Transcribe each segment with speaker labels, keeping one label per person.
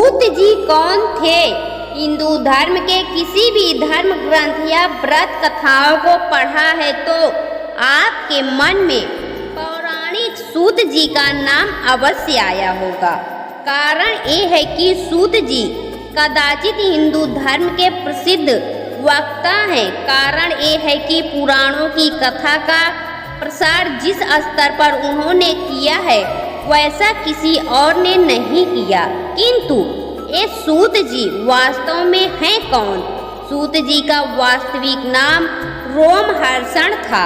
Speaker 1: सूत जी कौन थे? हिंदू धर्म के किसी भी धर्म ग्रंथ या व्रत कथाओं को पढ़ा है तो आपके मन में पौराणिक सूत जी का नाम अवश्य आया होगा। कारण ये है कि सूत जी कदाचित हिंदू धर्म के प्रसिद्ध वक्ता हैं। कारण ये है कि पुराणों की कथा का प्रसार जिस स्तर पर उन्होंने किया है वैसा किसी और ने नहीं किया। किंतु ये सूत जी वास्तव में हैं कौन? सूत जी का वास्तविक नाम रोमहर्षण था।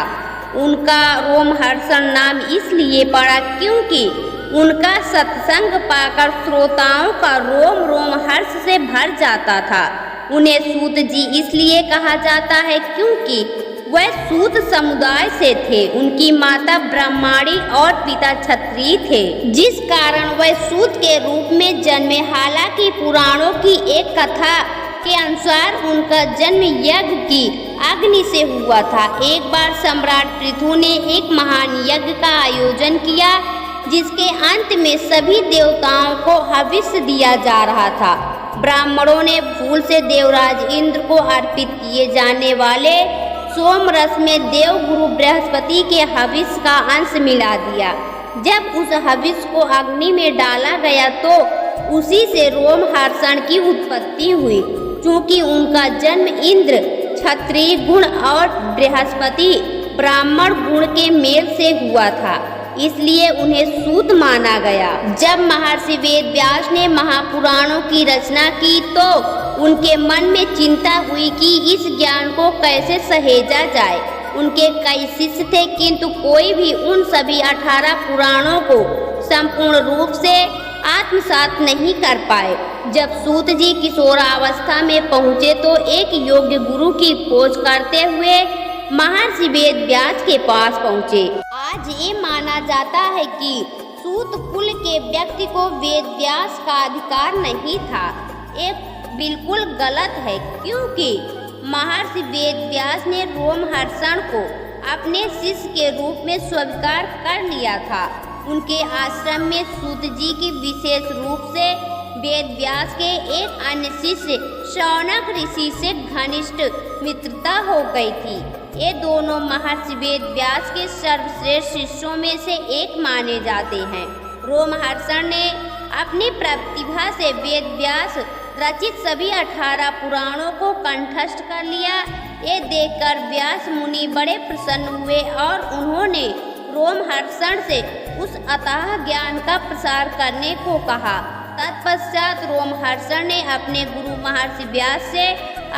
Speaker 1: उनका रोमहर्षण नाम इसलिए पड़ा क्योंकि उनका सत्संग पाकर श्रोताओं का रोम रोम हर्ष से भर जाता था। उन्हें सूत जी इसलिए कहा जाता है क्योंकि वह सूत समुदाय से थे। उनकी माता ब्राह्मणी और पिता क्षत्रिय थे, जिस कारण वह सूत के रूप में जन्मे। हालांकि पुराणों की एक कथा के अनुसार उनका जन्म यज्ञ की अग्नि से हुआ था। एक बार सम्राट पृथु ने एक महान यज्ञ का आयोजन किया जिसके अंत में सभी देवताओं को हविष्य दिया जा रहा था। ब्राह्मणों ने भूल से देवराज इंद्र को अर्पित किए जाने वाले सोम रस में देव गुरु बृहस्पति के हविष्य का अंश मिला दिया। जब उस हविष्य को अग्नि में डाला गया तो उसी से रोमहर्षण की उत्पत्ति हुई। चूंकि उनका जन्म इंद्र क्षत्रिय गुण और बृहस्पति ब्राह्मण गुण के मेल से हुआ था, इसलिए उन्हें सूत माना गया। जब महर्षि वेद व्यास ने महापुराणों की रचना की तो उनके मन में चिंता हुई कि इस ज्ञान को कैसे सहेजा जाए। उनके कई शिष्य थे किंतु कोई भी उन सभी 18 पुराणों को संपूर्ण रूप से आत्मसात नहीं कर पाए। जब सूत जी किशोरावस्था में पहुँचे तो एक योग्य गुरु की खोज करते हुए महर्षि वेद व्यास के पास पहुँचे। आज ये माना जाता है कि सूत कुल के व्यक्ति को वेद व्यास का अधिकार नहीं था। ये बिल्कुल गलत है क्योंकि महर्षि वेद व्यास ने रोमहर्षण को अपने शिष्य के रूप में स्वीकार कर लिया था। उनके आश्रम में सूत जी की विशेष रूप से वेद व्यास के एक अन्य शिष्य शौनक ऋषि से घनिष्ठ मित्रता हो गई थी। ये दोनों महर्षि वेद व्यास के सर्वश्रेष्ठ शिष्यों में से एक माने जाते हैं। रोमहर्षण ने अपनी प्रतिभा से वेद व्यास रचित सभी 18 पुराणों को कंठस्थ कर लिया। ये देखकर व्यास मुनि बड़े प्रसन्न हुए और उन्होंने रोमहर्षण से उस अथाह ज्ञान का प्रसार करने को कहा। तत्पश्चात रोमहर्षण ने अपने गुरु महर्षि व्यास से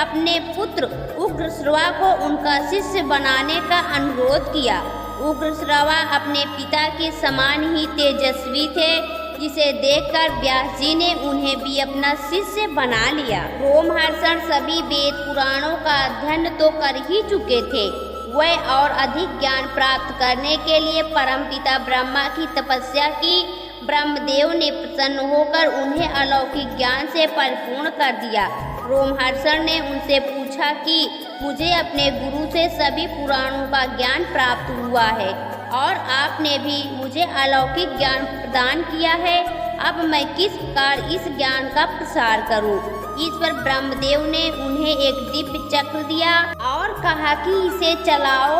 Speaker 1: अपने पुत्र उग्रश्रवा को उनका शिष्य बनाने का अनुरोध किया। उग्रश्रवा अपने पिता के समान ही तेजस्वी थे, जिसे देखकर व्यास जी ने उन्हें भी अपना शिष्य बना लिया। रोमहर्षण सभी वेद पुराणों का अध्ययन तो कर ही चुके थे। वह और अधिक ज्ञान प्राप्त करने के लिए परमपिता ब्रह्मा की तपस्या की। ब्रह्मदेव ने प्रसन्न होकर उन्हें अलौकिक ज्ञान से परिपूर्ण कर दिया। रोमहर्षण ने उनसे पूछा कि मुझे अपने गुरु से सभी पुराणों का ज्ञान प्राप्त हुआ है और आपने भी मुझे अलौकिक ज्ञान प्रदान किया है। अब मैं किस प्रकार इस ज्ञान का प्रसार करूं? इस पर ब्रह्मदेव ने उन्हें एक दिव्य चक्र दिया और कहा कि इसे चलाओ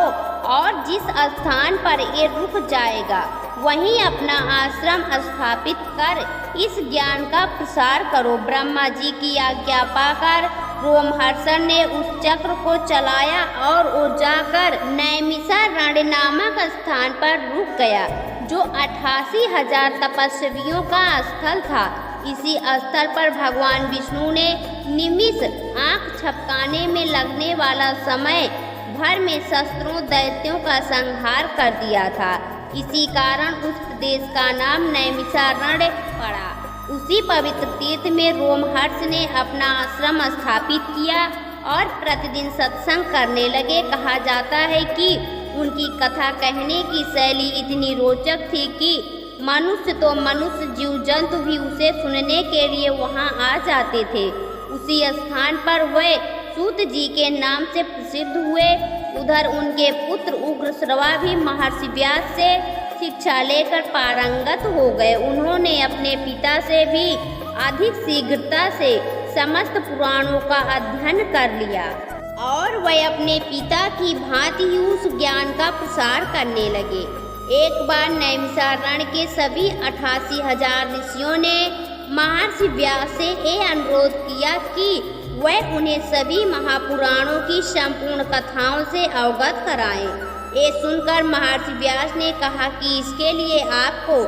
Speaker 1: और जिस स्थान पर ये रुक जाएगा वहीं अपना आश्रम स्थापित कर इस ज्ञान का प्रसार करो। ब्रह्मा जी की आज्ञा पाकर रोमहर्षण ने उस चक्र को चलाया और वो जाकर नैमिषारण्य नामक स्थान पर रुक गया, जो 88,000 तपस्वियों का स्थल था। इसी स्थल पर भगवान विष्णु ने निमिष आँख झपकाने में लगने वाला समय भर में शस्त्रों दैत्यों का संहार कर दिया था। इसी कारण उस प्रदेश का नाम नैमिषारण्य पड़ा। उसी पवित्र तीर्थ में रोमहर्ष ने अपना आश्रम स्थापित किया और प्रतिदिन सत्संग करने लगे। कहा जाता है कि उनकी कथा कहने की शैली इतनी रोचक थी कि मनुष्य तो मनुष्य जीव जंतु भी उसे सुनने के लिए वहां आ जाते थे। उसी स्थान पर वह सूत जी के नाम से प्रसिद्ध हुए। उधर उनके पुत्र उग्रश्रवा भी महर्षि व्यास से शिक्षा लेकर पारंगत हो गए। उन्होंने अपने पिता से भी अधिक शीघ्रता से समस्त पुराणों का अध्ययन कर लिया और वह अपने पिता की भांति ही उस ज्ञान का प्रसार करने लगे। एक बार नैमिषारण्य के सभी 88,000 ऋषियों ने महर्षि व्यास से यह अनुरोध किया कि वह उन्हें सभी महापुराणों की संपूर्ण कथाओं से अवगत कराएं। ये सुनकर महर्षि व्यास ने कहा कि इसके लिए आपको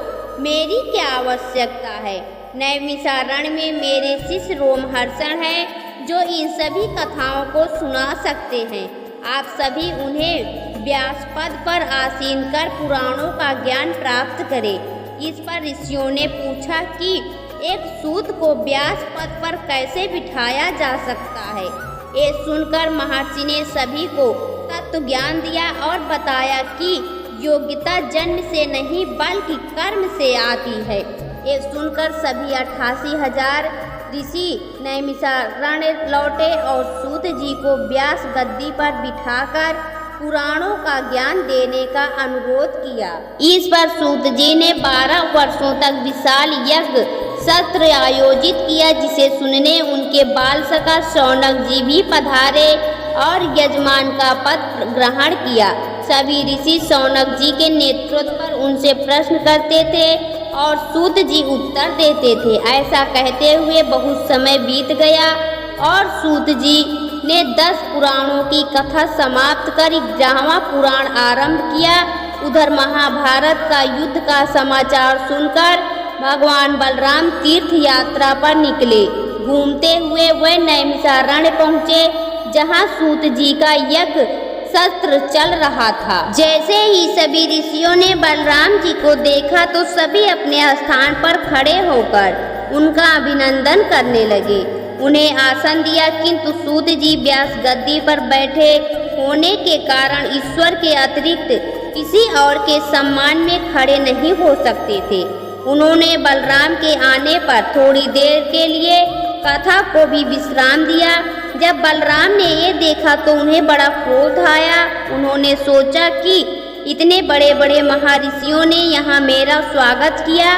Speaker 1: मेरी क्या आवश्यकता है। नैमिषारण्य में मेरे शिष्य रोमहर्षण हैं जो इन सभी कथाओं को सुना सकते हैं। आप सभी उन्हें व्यास पद पर आसीन कर पुराणों का ज्ञान प्राप्त करें। इस पर ऋषियों ने पूछा कि एक सूत को व्यास पद पर कैसे बिठाया जा सकता है। ये सुनकर महर्षि ने सभी को तत्व ज्ञान दिया और बताया कि योग्यता जन्म से नहीं बल्कि कर्म से आती है। ये सुनकर सभी 88,000 ऋषि नैमिषारण्य लौटे और सूत जी को व्यास गद्दी पर बिठाकर पुराणों का ज्ञान देने का अनुरोध किया। इस पर सूत जी ने 12 वर्षों तक विशाल यज्ञ सत्र आयोजित किया, जिसे सुनने उनके बाल सखा शौनक जी भी पधारे और यजमान का पद ग्रहण किया। सभी ऋषि शौनक जी के नेतृत्व पर उनसे प्रश्न करते थे और सूत जी उत्तर देते थे। ऐसा कहते हुए बहुत समय बीत गया और सूत जी ने 10 पुराणों की कथा समाप्त कर 11वां पुराण आरंभ किया। उधर महाभारत का युद्ध का समाचार सुनकर भगवान बलराम तीर्थ यात्रा पर निकले। घूमते हुए वे नैमिषारण्य पहुँचे, जहाँ सूत जी का यज्ञ सत्र चल रहा था। जैसे ही सभी ऋषियों ने बलराम जी को देखा तो सभी अपने स्थान पर खड़े होकर उनका अभिनंदन करने लगे। उन्हें आसन दिया, किंतु सूत जी व्यास गद्दी पर बैठे होने के कारण ईश्वर के अतिरिक्त किसी और के सम्मान में खड़े नहीं हो सकते थे। उन्होंने बलराम के आने पर थोड़ी देर के लिए कथा को भी विश्राम दिया। जब बलराम ने ये देखा तो उन्हें बड़ा क्रोध आया। उन्होंने सोचा कि इतने बड़े बड़े महर्षियों ने यहाँ मेरा स्वागत किया,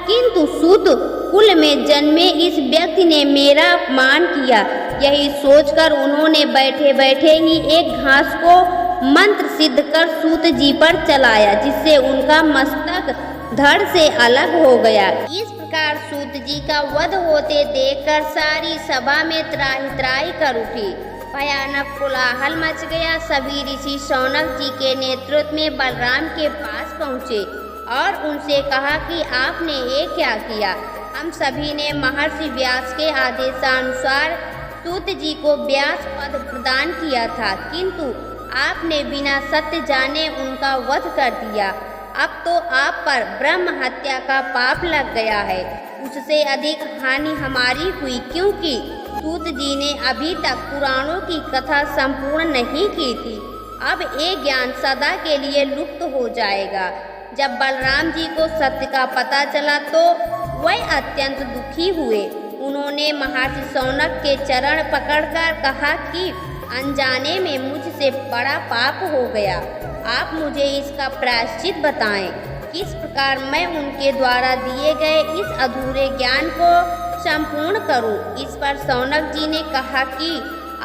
Speaker 1: किंतु सूत कुल में जन्मे इस व्यक्ति ने मेरा अपमान किया। यही सोचकर उन्होंने बैठे बैठे ही एक घास को मंत्र सिद्ध कर सूत जी पर चलाया, जिससे उनका मस्तक धड़ से अलग हो गया। इस प्रकार सूत जी का वध होते देखकर सारी सभा में त्राहि त्राहि कर उठी। भयानक कोलाहल मच गया। सभी ऋषि शौनक जी के नेतृत्व में बलराम के पास पहुँचे और उनसे कहा कि आपने ये क्या किया। हम सभी ने महर्षि व्यास के आदेशानुसार सूत जी को व्यास पद प्रदान किया था, किंतु आपने बिना सत्य जाने उनका वध कर दिया। अब तो आप पर ब्रह्म हत्या का पाप लग गया है। उससे अधिक हानि हमारी हुई, क्योंकि सूत जी ने अभी तक पुराणों की कथा संपूर्ण नहीं की थी। अब ये ज्ञान सदा के लिए लुप्त हो जाएगा। जब बलराम जी को सत्य का पता चला तो वह अत्यंत दुखी हुए। उन्होंने महर्षि शौनक के चरण पकड़कर कहा कि अनजाने में मुझसे बड़ा पाप हो गया। आप मुझे इसका प्रायश्चित बताएं। किस प्रकार मैं उनके द्वारा दिए गए इस अधूरे ज्ञान को संपूर्ण करूं। इस पर शौनक जी ने कहा कि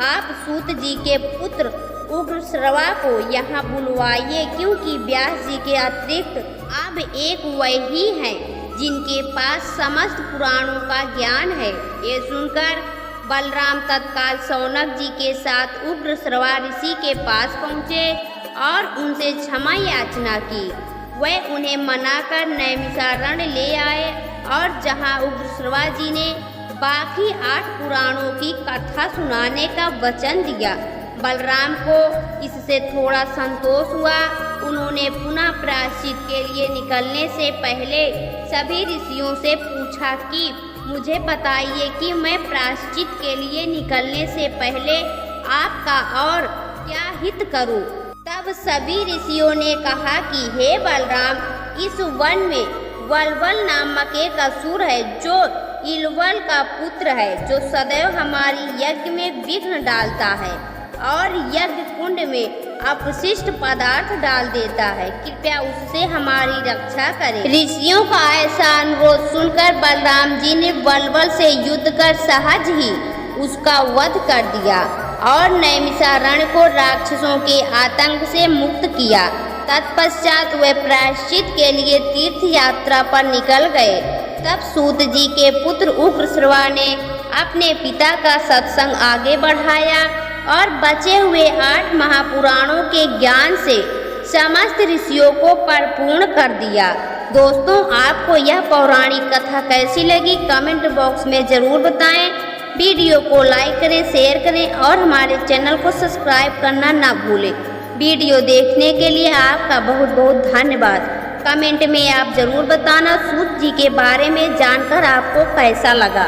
Speaker 1: आप सूत जी के पुत्र उग्रश्रवा को यहाँ बुलवाइए, क्योंकि व्यास जी के अतिरिक्त अब एक वही हैं जिनके पास समस्त पुराणों का ज्ञान है। ये सुनकर बलराम तत्काल शौनक जी के साथ उग्रश्रवा ऋषि के पास पहुँचे और उनसे क्षमा याचना की। वह उन्हें मनाकर नैमिषारण्य ले आए और जहाँ उग्रश्रवा जी ने बाकी 8 पुराणों की कथा सुनाने का वचन दिया। बलराम को इससे थोड़ा संतोष हुआ। उन्होंने पुनः प्रायश्चित के लिए निकलने से पहले सभी ऋषियों से पूछा कि मुझे बताइए कि मैं प्रायश्चित के लिए निकलने से पहले आपका और क्या हित करूं। तब सभी ऋषियों ने कहा कि हे बलराम, इस वन में वल्वल नामक एक असुर है जो इलवल का पुत्र है, जो सदैव हमारी यज्ञ में विघ्न डालता है और यज्ञ कुंड में अपशिष्ट पदार्थ डाल देता है, कृपया उससे हमारी रक्षा करें। ऋषियों का ऐसा अनुरोध सुनकर बलराम जी ने बलबल से युद्ध कर सहज ही उसका वध कर दिया और नैमिषारण्य को राक्षसों के आतंक से मुक्त किया। तत्पश्चात वे प्रायश्चित के लिए तीर्थ यात्रा पर निकल गए। तब सूत जी के पुत्र उग्रश्रवा ने अपने पिता का सत्संग आगे बढ़ाया और बचे हुए 8 महापुराणों के ज्ञान से समस्त ऋषियों को परिपूर्ण कर दिया। दोस्तों, आपको यह पौराणिक कथा कैसी लगी कमेंट बॉक्स में ज़रूर बताएं। वीडियो को लाइक करें, शेयर करें और हमारे चैनल को सब्सक्राइब करना ना भूलें। वीडियो देखने के लिए आपका बहुत बहुत धन्यवाद। कमेंट में आप ज़रूर बताना सूत जी के बारे में जानकर आपको कैसा लगा।